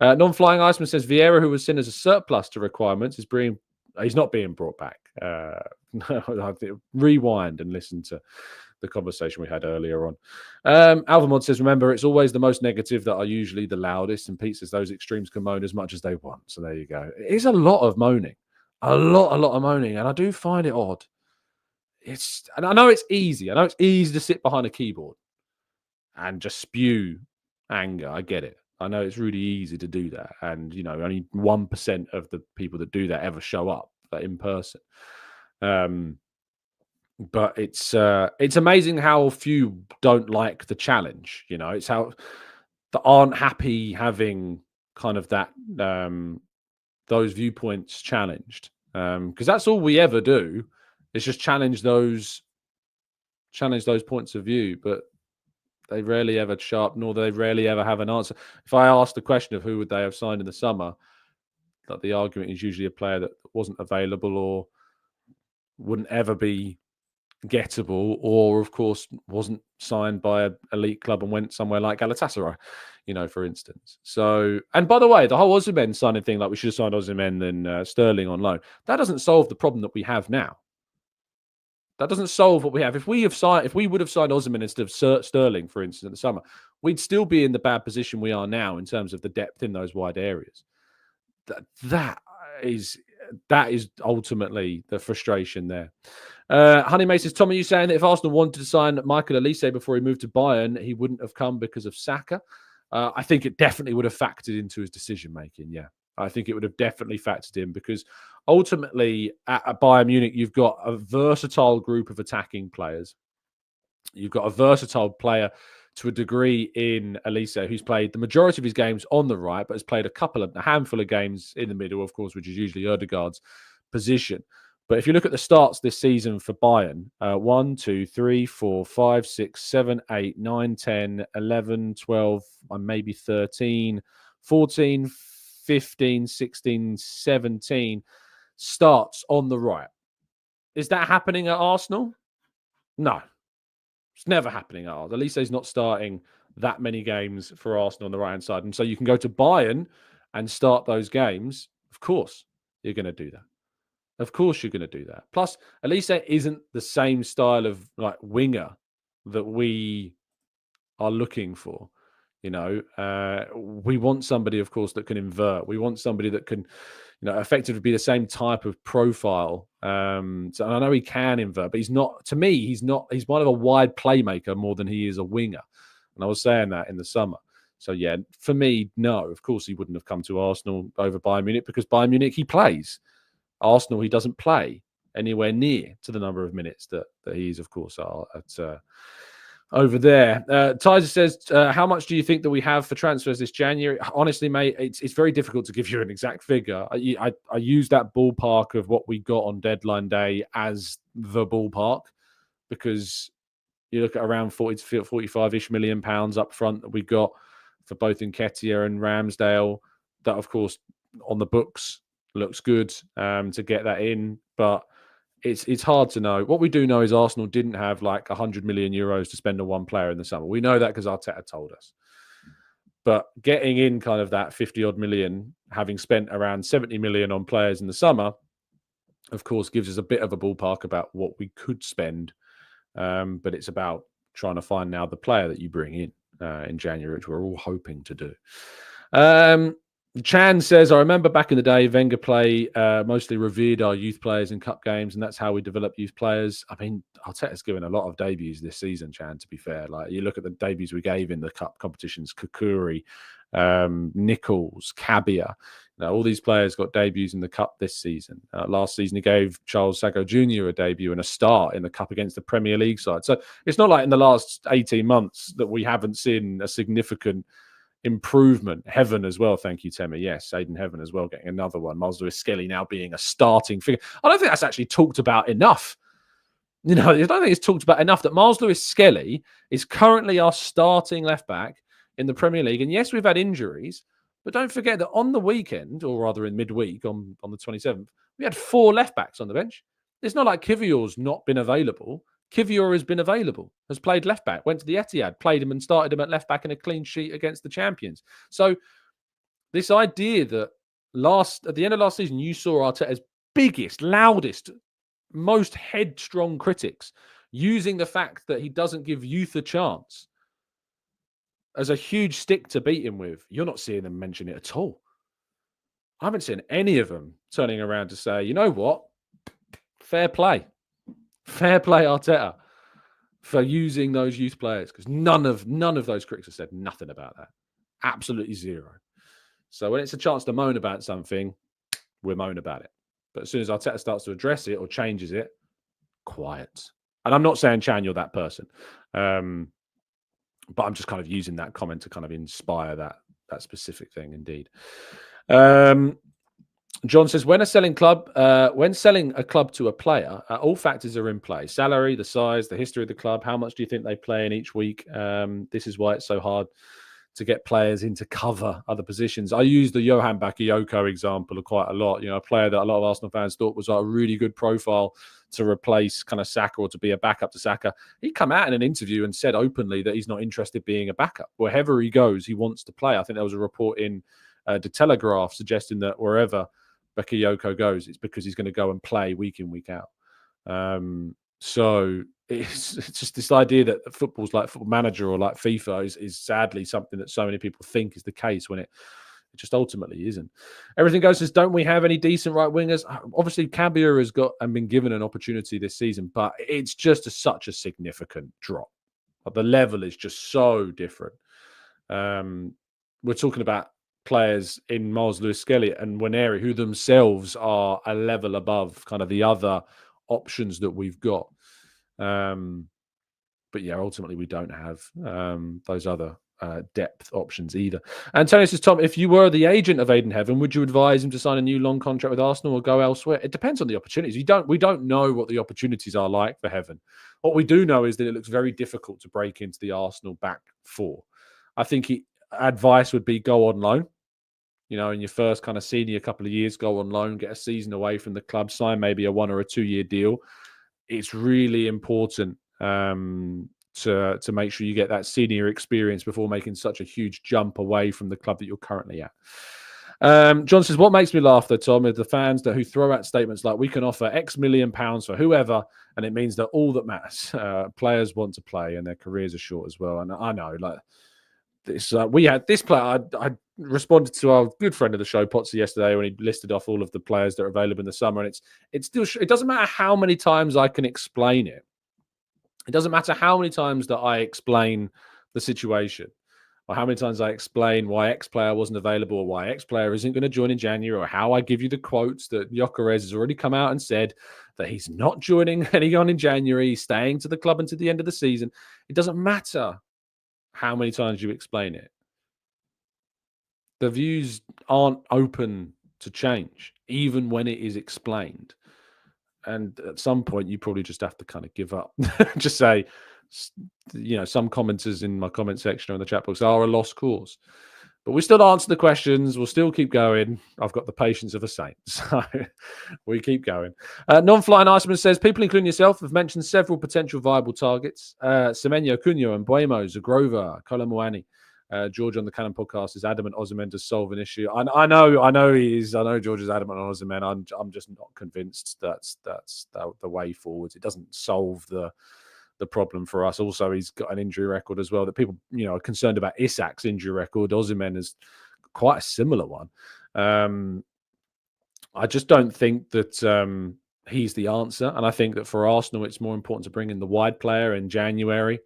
S1: Non-Flying Iceman says Vieira, who was seen as a surplus to requirements, he's not being brought back. Rewind and listen to the conversation we had earlier on. Alvamod says, remember, it's always the most negative that are usually the loudest, and Pete says those extremes can moan as much as they want. So there you go. It is a lot of moaning. A lot of moaning, and I do find it odd. And I know it's easy. I know it's easy to sit behind a keyboard and just spew anger. I get it. I know it's really easy to do that. And, only 1% of the people that do that ever show up in person. But it's amazing how few don't like the challenge. It's how that aren't happy having kind of that those viewpoints challenged. Because that's all we ever do is just challenge those points of view. But they rarely ever nor they rarely ever have an answer. If I ask the question of who would they have signed in the summer, that the argument is usually a player that wasn't available or wouldn't ever be gettable, or of course wasn't signed by an elite club and went somewhere like Galatasaray, for instance. So, and by the way, the whole Osimhen signing thing, like we should have signed Osimhen than Sterling on loan, that doesn't solve the problem that we have now. That doesn't solve what we have. If we would have signed Osimhen instead of Sterling, for instance, in the summer, we'd still be in the bad position we are now in terms of the depth in those wide areas. That is ultimately the frustration there. Honey May says, Tom, are you saying that if Arsenal wanted to sign Michael Elise before he moved to Bayern, he wouldn't have come because of Saka? I think it definitely would have factored into his decision making. Yeah, I think it would have definitely factored in, because ultimately at Bayern Munich, you've got a versatile group of attacking players. You've got a versatile player to a degree in Elise, who's played the majority of his games on the right, but has played a handful of games in the middle, of course, which is usually Ødegaard's position. But if you look at the starts this season for Bayern, 1, 2, 3, 4, 5, 6, 7, 8, 9, 10, 11, 12, and maybe 13, 14, 15, 16, 17 starts on the right. Is that happening at Arsenal? No. It's never happening at Arsenal. Elise's not starting that many games for Arsenal on the right-hand side. And so you can go to Bayern and start those games. Of course, you're going to do that. Of course you're going to do that. Plus, Elise isn't the same style of winger that we are looking for. We want somebody, of course, that can invert. We want somebody that can, effectively be the same type of profile. So I know he can invert, but he's not. To me, he's not. He's more of a wide playmaker more than he is a winger. And I was saying that in the summer. So yeah, for me, no. Of course, he wouldn't have come to Arsenal over Bayern Munich, because Bayern Munich he plays. Arsenal, he doesn't play anywhere near to the number of minutes that he's, of course, at over there. Tizer says, how much do you think that we have for transfers this January? Honestly, mate, it's very difficult to give you an exact figure. I use that ballpark of what we got on deadline day as the ballpark, because you look at around 40 to 45-ish million pounds up front that we got for both Nketiah and Ramsdale. That, of course, on the books looks good to get that in, but it's hard to know. What we do know is Arsenal didn't have 100 million euros to spend on one player in the summer. We know that because Arteta told us. But getting in kind of that 50 odd million, having spent around 70 million on players in the summer, of course, gives us a bit of a ballpark about what we could spend. But it's about trying to find now the player that you bring in January, which we're all hoping to do. Chan says, I remember back in the day, Wenger mostly revered our youth players in cup games, and that's how we develop youth players. I mean, Arteta's given a lot of debuts this season, Chan, to be fair. You look at the debuts we gave in the cup competitions, Kukuri, Nichols, Cabia. All these players got debuts in the cup this season. Last season, he gave Charles Sago Jr. a debut and a start in the cup against the Premier League side. So it's not like in the last 18 months that we haven't seen a significant improvement. Heaven as well. Thank you, Temi. Yes, Aiden Heaven as well, getting another one. Miles Lewis Skelly now being a starting figure. I don't think that's actually talked about enough I don't think it's talked about enough that Miles Lewis-Skelly is currently our starting left back in the Premier League. And yes, we've had injuries, but don't forget that on the weekend, or rather in midweek on the 27th, we had 4 left backs on the bench. It's not like Kivior's not been available. Kivior has been available, has played left back, went to the Etihad, played him and started him at left back in a clean sheet against the champions. So this idea that at the end of last season, you saw Arteta's biggest, loudest, most headstrong critics using the fact that he doesn't give youth a chance as a huge stick to beat him with. You're not seeing them mention it at all. I haven't seen any of them turning around to say, you know what? Fair play, Arteta, for using those youth players, because none of those critics have said nothing about that. Absolutely zero. So when it's a chance to moan about something, we'll moan about it. But as soon as Arteta starts to address it or changes it, quiet. And I'm not saying, Chan, you're that person. But I'm just kind of using that comment to kind of inspire that specific thing, indeed. John says, when selling a club to a player, all factors are in play. Salary, the size, the history of the club, how much do you think they play in each week? This is why it's so hard to get players in to cover other positions. I use the Johan Bakayoko example quite a lot. A player that a lot of Arsenal fans thought was a really good profile to replace kind of Saka or to be a backup to Saka. He come out in an interview and said openly that he's not interested in being a backup. Wherever he goes, he wants to play. I think there was a report in the Telegraph suggesting that wherever Bakayoko goes, it's because he's going to go and play week in, week out. So it's just this idea that football's like Football Manager or like FIFA is sadly something that so many people think is the case when it just ultimately isn't. Everything Goes says, don't we have any decent right wingers? Obviously, Cabia has got and been given an opportunity this season, but it's just such a significant drop. The level is just so different. We're talking about players in Miles Lewis-Skelly and Waneri who themselves are a level above kind of the other options that we've got. But yeah, ultimately we don't have those other depth options either. Antonio says, Tom, if you were the agent of Aiden Heaven, would you advise him to sign a new long contract with Arsenal or go elsewhere? It depends on the opportunities. We don't know what the opportunities are like for Heaven. What we do know is that it looks very difficult to break into the Arsenal back four. I think advice would be go on loan. In your first kind of senior couple of years, go on loan, get a season away from the club, sign maybe a 1 or a 2 year deal. It's really important to make sure you get that senior experience before making such a huge jump away from the club that you're currently at. John says, what makes me laugh though, Tom, is the fans who throw out statements like we can offer X million pounds for whoever, and it means that all that matters. Players want to play and their careers are short as well. And I know, like this, we had this player. I responded to our good friend of the show, Potsy, yesterday when he listed off all of the players that are available in the summer, and it doesn't matter how many times I can explain it. It doesn't matter how many times that I explain the situation or how many times I explain why X player wasn't available or why X player isn't going to join in January, or how I give you the quotes that Gyökeres has already come out and said that he's not joining anyone in January, he's staying to the club until the end of the season. It doesn't matter how many times you explain it. The views aren't open to change, even when it is explained. And at some point, you probably just have to kind of give up. Just say, some commenters in my comment section or in the chat box are a lost cause. But we still answer the questions. We'll still keep going. I've got the patience of a saint. So we keep going. Non-Flying Iceman says, people, including yourself, have mentioned several potential viable targets. Semenyo, Cunha, and Mbuemo, Zagrova, Kolomuani. George on the Cannon podcast is adamant Osimhen does solve an issue. I know he is. I know George is adamant on Osimhen. I'm just not convinced that's the way forward. It doesn't solve the problem for us. Also, he's got an injury record as well that people are concerned about. Isak's injury record. Osimhen is quite a similar one. I just don't think that he's the answer, and I think that for Arsenal, it's more important to bring in the wide player in January.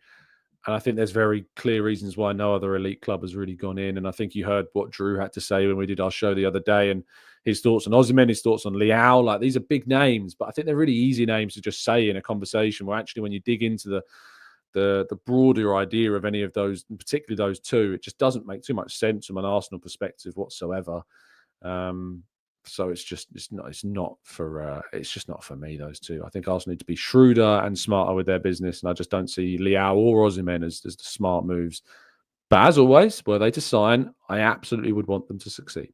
S1: And I think there's very clear reasons why no other elite club has really gone in. And I think you heard what Drew had to say when we did our show the other day, and his thoughts on Osimhen, his thoughts on Leao. Like, these are big names, but I think they're really easy names to just say in a conversation, where actually when you dig into the broader idea of any of those, particularly those two, it just doesn't make too much sense from an Arsenal perspective whatsoever. So it's not for me, those two. I think Arsenal need to be shrewder and smarter with their business, and I just don't see Leao or Osimhen as the smart moves. But as always, were they to sign, I absolutely would want them to succeed.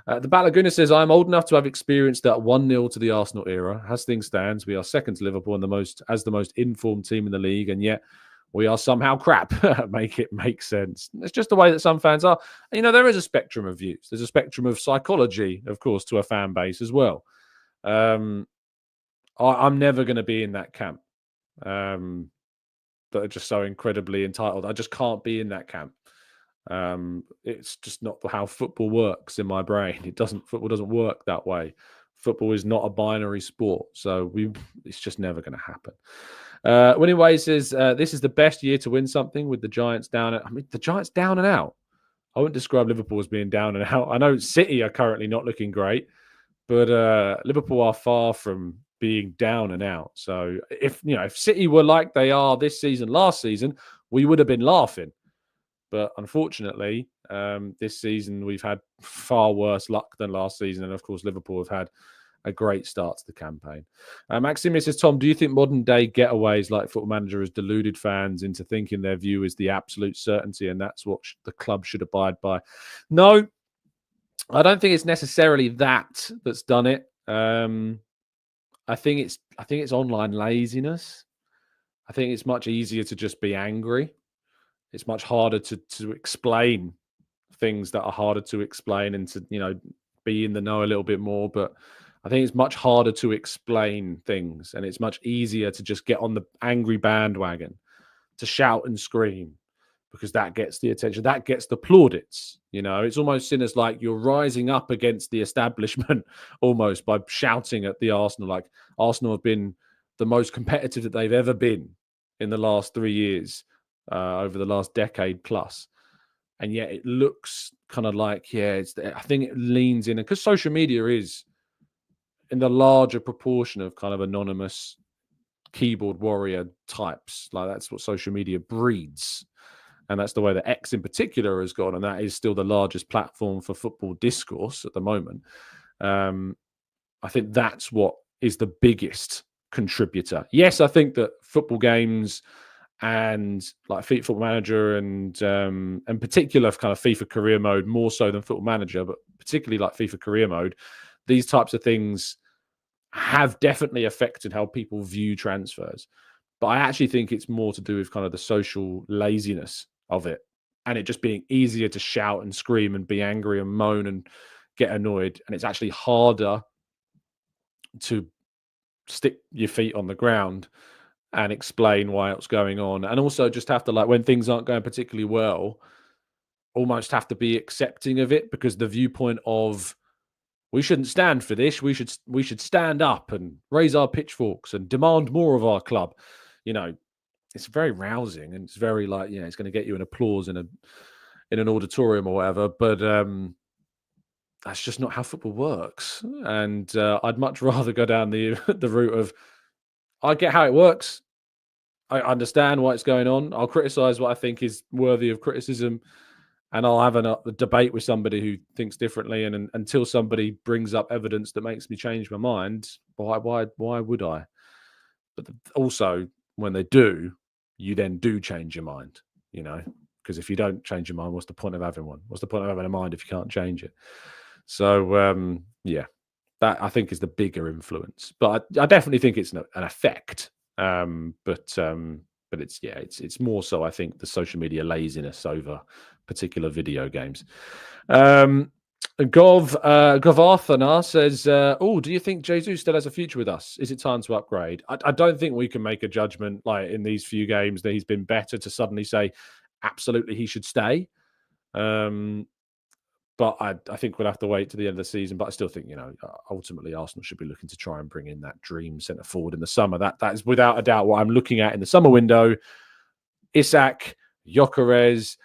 S1: The Balaguna says, I'm old enough to have experienced that 1-0 to the Arsenal era. As things stands, we are second to Liverpool and the most informed team in the league, and yet we are somehow crap. Make it make sense. It's just the way that some fans are. And, there is a spectrum of views. There's a spectrum of psychology, of course, to a fan base as well. I'm never going to be in that camp. That are just so incredibly entitled. I just can't be in that camp. It's just not how football works in my brain. Football doesn't work that way. Football is not a binary sport, so it's just never going to happen. Winnie Way says this is the best year to win something with the Giants down. The Giants down and out. I wouldn't describe Liverpool as being down and out. I know City are currently not looking great, but Liverpool are far from being down and out. So if City were like they are this season, last season, we would have been laughing. But unfortunately, this season we've had far worse luck than last season, and of course Liverpool have had a great start to the campaign. Maxime says, Tom, do you think modern day getaways like Football Manager has deluded fans into thinking their view is the absolute certainty, and that's what the club should abide by? No, I don't think it's necessarily that's done it. I think it's online laziness. I think it's much easier to just be angry. It's much harder to explain things that are harder to explain and to be in the know a little bit more. But I think it's much harder to explain things, and it's much easier to just get on the angry bandwagon, to shout and scream, because that gets the attention, that gets the plaudits. It's almost seen as like you're rising up against the establishment almost by shouting at the Arsenal. Like Arsenal have been the most competitive that they've ever been in the last 3 years, over the last decade plus. And yet it looks kind of like, I think it leans in, because social media is in the larger proportion of kind of anonymous keyboard warrior types. Like that's what social media breeds. And that's the way that X in particular has gone. And that is still the largest platform for football discourse at the moment. I think that's what is the biggest contributor. Yes, I think that football games and like Football Manager and particular kind of FIFA career mode, more so than Football Manager, but particularly like FIFA career mode, these types of things have definitely affected how people view transfers. But I actually think it's more to do with kind of the social laziness of it, and it just being easier to shout and scream and be angry and moan and get annoyed. And it's actually harder to stick your feet on the ground and explain why it's going on. And also just have to, like, when things aren't going particularly well, almost have to be accepting of it, because the viewpoint of we shouldn't stand for this, we should stand up and raise our pitchforks and demand more of our club. It's very rousing, and it's very like, it's going to get you an applause in an auditorium or whatever. But that's just not how football works. And I'd much rather go down the route of, I get how it works. I understand why it's going on. I'll criticize what I think is worthy of criticism, and I'll have a debate with somebody who thinks differently. And until somebody brings up evidence that makes me change my mind, why would I? But also, when they do, you then do change your mind, because if you don't change your mind, what's the point of having one? What's the point of having a mind if you can't change it? So, that I think is the bigger influence. But I definitely think it's an effect. But it's more so, I think, the social media laziness over particular video games. Govarthana says, do you think Jesus still has a future with us? Is it time to upgrade? I don't think we can make a judgment like in these few games that he's been better to suddenly say absolutely he should stay. But I think we'll have to wait to the end of the season. But I still think, ultimately Arsenal should be looking to try and bring in that dream centre forward in the summer. That is without a doubt what I'm looking at in the summer window. Isak, Gyökeres,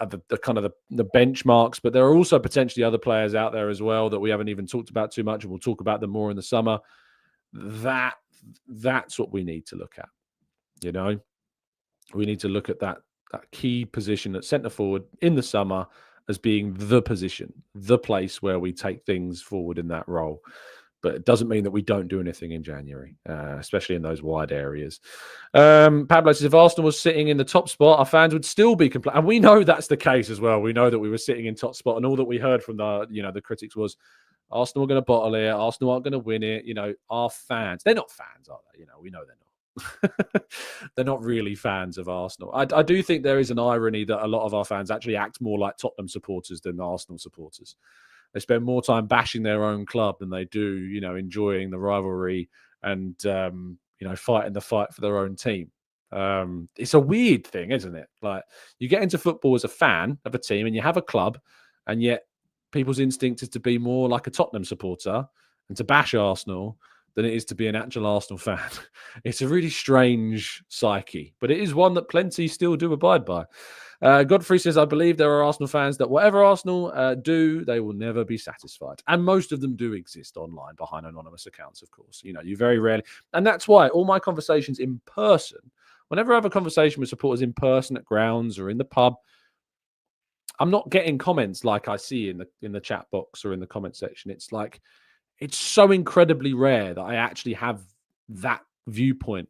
S1: the kind of the benchmarks, but there are also potentially other players out there as well that we haven't even talked about too much, and we'll talk about them more in the summer. That's what we need to look at. We need to look at that key position at centre forward in the summer as being the position, the place where we take things forward in that role. But it doesn't mean that we don't do anything in January, especially in those wide areas. Pablo says, if Arsenal was sitting in the top spot, our fans would still be complaining. And we know that's the case as well. We know that we were sitting in top spot, and all that we heard from the critics was Arsenal are going to bottle it. Arsenal aren't going to win it. Our fans, they're not fans, are they? We know they're not. They're not really fans of Arsenal. I do think there is an irony that a lot of our fans actually act more like Tottenham supporters than Arsenal supporters. They spend more time bashing their own club than they do, enjoying the rivalry and, fighting the fight for their own team. It's a weird thing, isn't it? Like, you get into football as a fan of a team and you have a club, and yet people's instinct is to be more like a Tottenham supporter and to bash Arsenal than it is to be an actual Arsenal fan. It's a really strange psyche, but it is one that plenty still do abide by. Godfrey says, I believe there are Arsenal fans that whatever Arsenal do, they will never be satisfied. And most of them do exist online behind anonymous accounts, of course. You very rarely. And that's why all my conversations in person, whenever I have a conversation with supporters in person at grounds or in the pub, I'm not getting comments like I see in the chat box or in the comment section. It's like, it's so incredibly rare that I actually have that viewpoint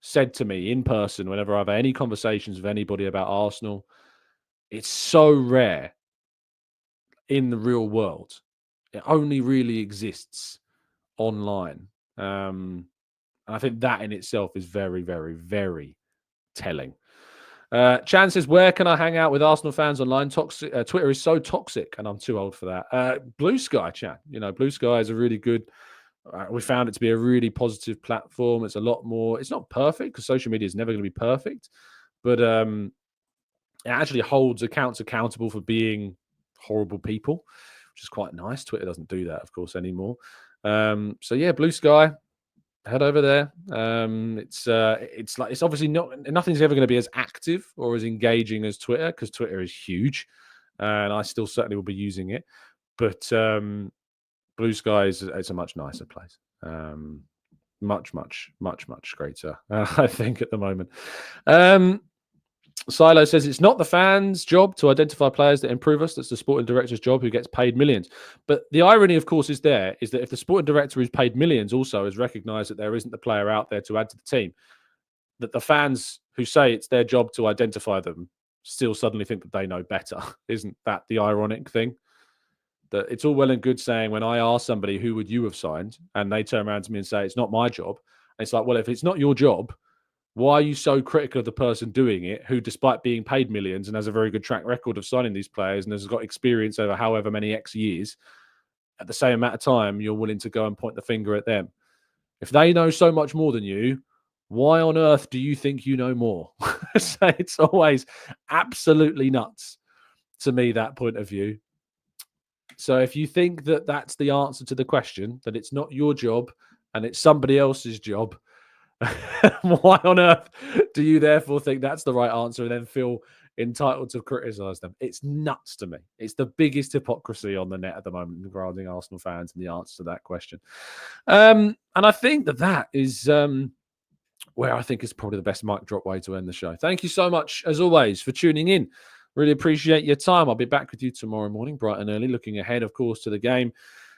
S1: said to me in person whenever I have any conversations with anybody about Arsenal. It's so rare in the real world. It only really exists online. And I think that in itself is very, very, very telling. Chan says, where can I hang out with Arsenal fans online? Twitter is so toxic, and I'm too old for that. Blue Sky, Chan. Blue Sky is a really good... we found it to be a really positive platform. It's a lot more... It's not perfect, because social media is never going to be perfect, but it actually holds accounts accountable for being horrible people, which is quite nice. Twitter doesn't do that, of course, anymore. So yeah, Blue Sky, head over there. It's obviously nothing's ever going to be as active or as engaging as Twitter, because Twitter is huge, and I still certainly will be using it. But Blue Sky it's a much nicer place. Much, much, much, much greater, I think, at the moment. Silo says it's not the fans' job to identify players that improve us. That's the sporting director's job, who gets paid millions. But the irony, of course, is that if the sporting director who's paid millions also has recognised that there isn't the player out there to add to the team, that the fans who say it's their job to identify them still suddenly think that they know better. Isn't that the ironic thing? That it's all well and good saying, when I ask somebody, who would you have signed? And they turn around to me and say, it's not my job. And it's like, well, if it's not your job, why are you so critical of the person doing it, who, despite being paid millions and has a very good track record of signing these players and has got experience over however many X years, at the same amount of time, you're willing to go and point the finger at them? If they know so much more than you, why on earth do you think you know more? So it's always absolutely nuts to me, that point of view. So if you think that that's the answer to the question, that it's not your job and it's somebody else's job, why on earth do you therefore think that's the right answer and then feel entitled to criticize them? It's nuts to me. It's the biggest hypocrisy on the net at the moment regarding Arsenal fans and the answer to that question. And I think that is where I think is probably the best mic drop way to end the show. Thank you so much, as always, for tuning in. Really appreciate your time. I'll be back with you tomorrow morning, bright and early, looking ahead, of course, to the game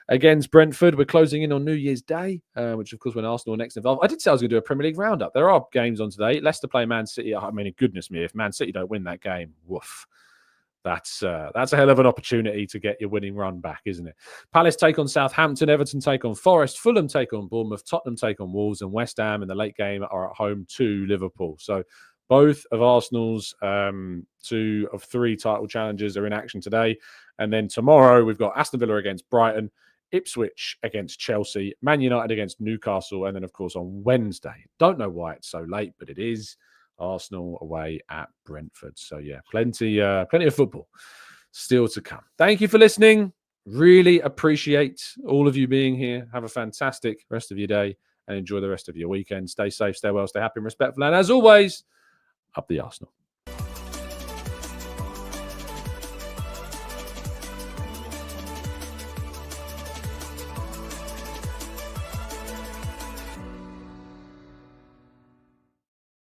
S1: against Brentford. We're closing in on New Year's Day, which, of course, when Arsenal are next involved. I did say I was going to do a Premier League roundup. There are games on today. Leicester play Man City. I mean, goodness me, if Man City don't win that game, woof. That's a hell of an opportunity to get your winning run back, isn't it? Palace take on Southampton, Everton take on Forest, Fulham take on Bournemouth, Tottenham take on Wolves, and West Ham in the late game are at home to Liverpool. So both of Arsenal's 2 of 3 title challenges are in action today. And then tomorrow we've got Aston Villa against Brighton, Ipswich against Chelsea, Man United against Newcastle, and then, of course, on Wednesday, don't know why it's so late, but it is, Arsenal away at Brentford. So, yeah, plenty of football still to come. Thank you for listening. Really appreciate all of you being here. Have a fantastic rest of your day and enjoy the rest of your weekend. Stay safe, stay well, stay happy and respectful. And as always, up the Arsenal.